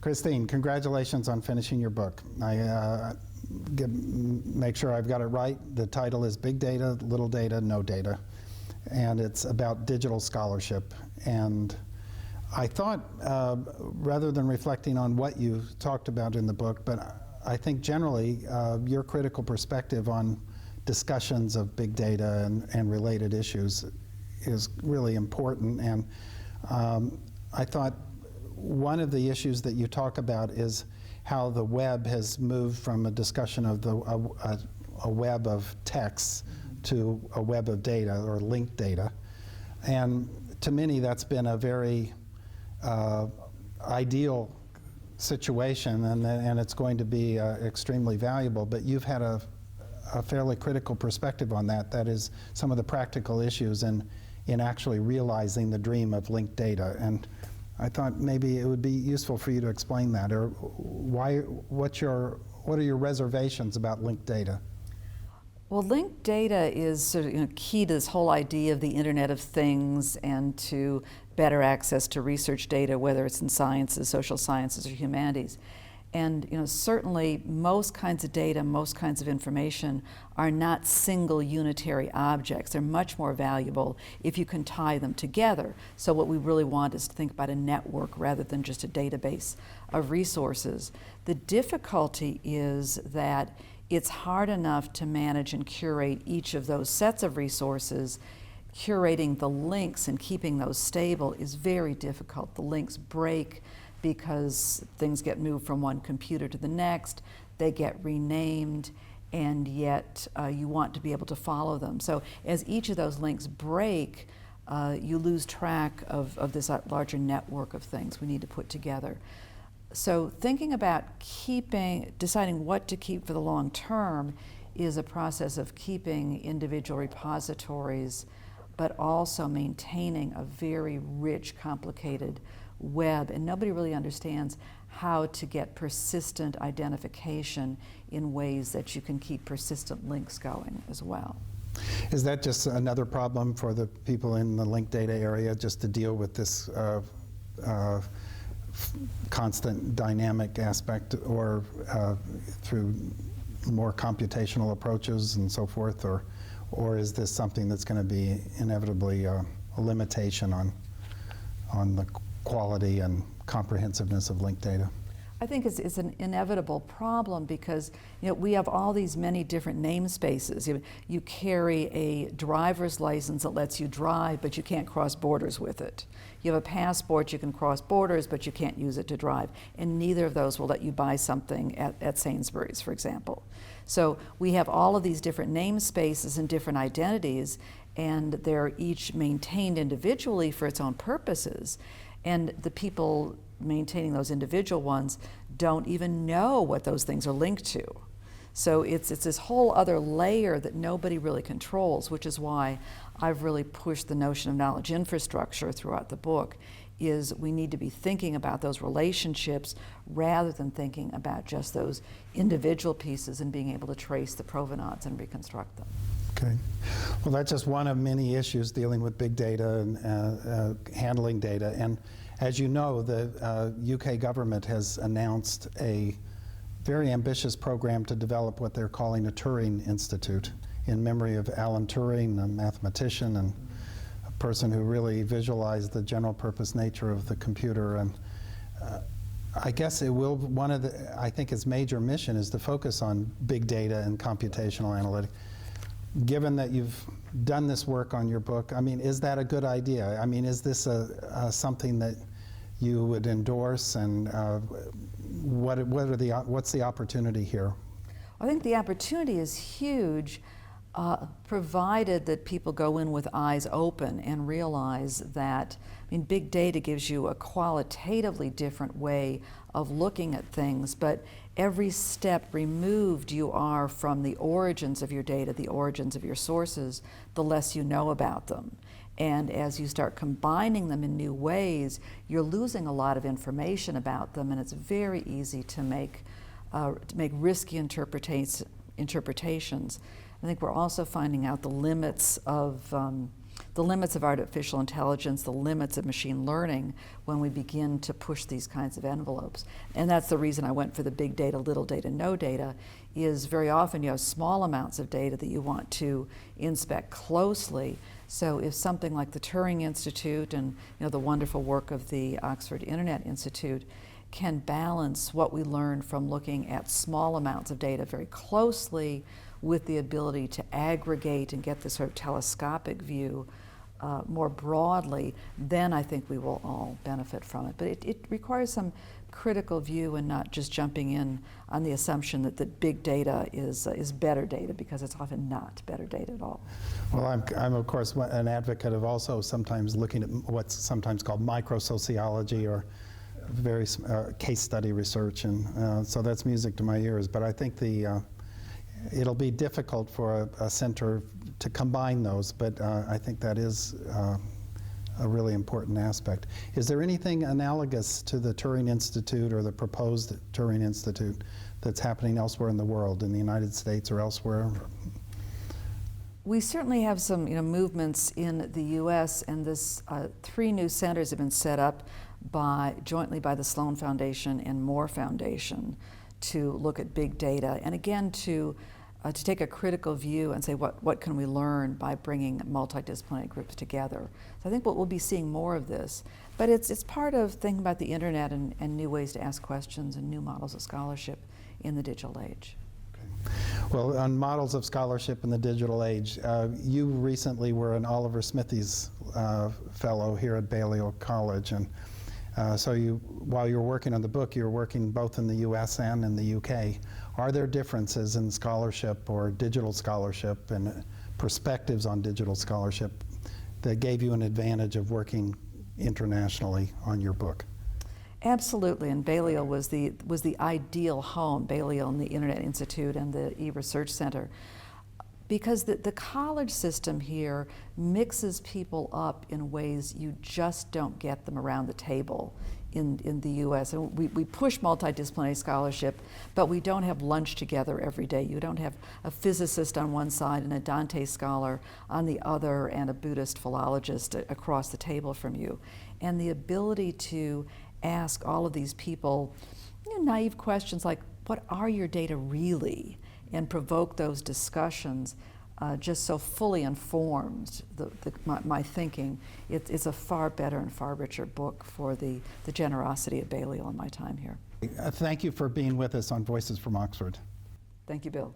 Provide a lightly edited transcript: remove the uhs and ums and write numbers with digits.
Christine, congratulations on finishing your book. I make sure I've got it right. The title is Big Data, Little Data, No Data. And it's about digital scholarship. And I thought, rather than reflecting on what you talked about in the book, but I think generally your critical perspective on discussions of big data and related issues is really important. And I thought one of the issues that you talk about is how the web has moved from a discussion of a web of texts to a web of data or linked data. And to many, that's been a very ideal situation, and it's going to be extremely valuable. But you've had a fairly critical perspective on that. That is some of the practical issues in actually realizing the dream of linked data. And I thought maybe it would be useful for you to explain that, or what are your reservations about linked data? Well, linked data is sort of key to this whole idea of the Internet of Things and to better access to research data, whether it's in sciences, social sciences, or humanities. And certainly most kinds of data, most kinds of information are not single unitary objects. They're much more valuable if you can tie them together. So what we really want is to think about a network rather than just a database of resources. The difficulty is that it's hard enough to manage and curate each of those sets of resources. Curating the links and keeping those stable is very difficult. The links break because things get moved from one computer to the next, they get renamed, and yet you want to be able to follow them. So as each of those links break, you lose track of this larger network of things we need to put together. So thinking about deciding what to keep for the long term is a process of keeping individual repositories, but also maintaining a very rich, complicated web. And nobody really understands how to get persistent identification in ways that you can keep persistent links going as well. Is that just another problem for the people in the linked data area, just to deal with this constant dynamic aspect, or through more computational approaches and so forth, or is this something that's going to be inevitably a limitation on the quality and comprehensiveness of linked data? I think it's an inevitable problem because we have all these many different namespaces. You carry a driver's license that lets you drive, but you can't cross borders with it. You have a passport, you can cross borders, but you can't use it to drive. And neither of those will let you buy something at Sainsbury's, for example. So we have all of these different namespaces and different identities, and they're each maintained individually for its own purposes. And the people maintaining those individual ones don't even know what those things are linked to. So it's this whole other layer that nobody really controls, which is why I've really pushed the notion of knowledge infrastructure throughout the book, is we need to be thinking about those relationships rather than thinking about just those individual pieces and being able to trace the provenance and reconstruct them. Okay. Well, that's just one of many issues dealing with big data and handling data. And as you know, the UK government has announced a very ambitious program to develop what they're calling a Turing Institute in memory of Alan Turing, a mathematician and a person who really visualized the general purpose nature of the computer. And I guess it will, I think its major mission is to focus on big data and computational analytics. Given that you've done this work on your book, I mean, is that a good idea? I mean, is this something that you would endorse, and what's the opportunity here? I think the opportunity is huge, provided that people go in with eyes open and realize that, big data gives you a qualitatively different way of looking at things, but every step removed you are from the origins of your data, the origins of your sources, the less you know about them. And as you start combining them in new ways, you're losing a lot of information about them, and it's very easy to make risky interpretations. I think we're also finding out the limits of the limits of artificial intelligence, the limits of machine learning when we begin to push these kinds of envelopes. And that's the reason I went for the big data, little data, no data, is very often you have small amounts of data that you want to inspect closely. So if something like the Turing Institute and the wonderful work of the Oxford Internet Institute can balance what we learn from looking at small amounts of data very closely with the ability to aggregate and get this sort of telescopic view more broadly, then I think we will all benefit from it. But it requires some critical view and not just jumping in on the assumption that big data is better data, because it's often not better data at all. Well, I'm of course an advocate of also sometimes looking at what's sometimes called microsociology or very case study research, and so that's music to my ears. But I think it'll be difficult for a center to combine those, but I think that is a really important aspect. Is there anything analogous to the Turing Institute or the proposed Turing Institute that's happening elsewhere in the world, in the United States or elsewhere? We certainly have some movements in the U.S., and this 3 new centers have been set up jointly by the Sloan Foundation and Moore Foundation to look at big data, and again to take a critical view and say what can we learn by bringing multidisciplinary groups together. So I think we'll be seeing more of this, but it's part of thinking about the internet and new ways to ask questions and new models of scholarship in the digital age. Okay. Well, on models of scholarship in the digital age, you recently were an Oliver Smithies fellow here at Balliol College, and so while you were working on the book, you were working both in the U.S. and in the U.K. Are there differences in scholarship or digital scholarship and perspectives on digital scholarship that gave you an advantage of working internationally on your book? Absolutely, and Balliol was the ideal home, Balliol and the Internet Institute and the eResearch Center, because the college system here mixes people up in ways you just don't get them around the table in the U.S. And we push multidisciplinary scholarship, but we don't have lunch together every day. You don't have a physicist on one side and a Dante scholar on the other and a Buddhist philologist across the table from you. And the ability to ask all of these people naive questions like, what are your data really? And provoke those discussions just so fully informed my thinking. It's a far better and far richer book for the generosity of Balliol in my time here. Thank you for being with us on Voices from Oxford. Thank you, Bill.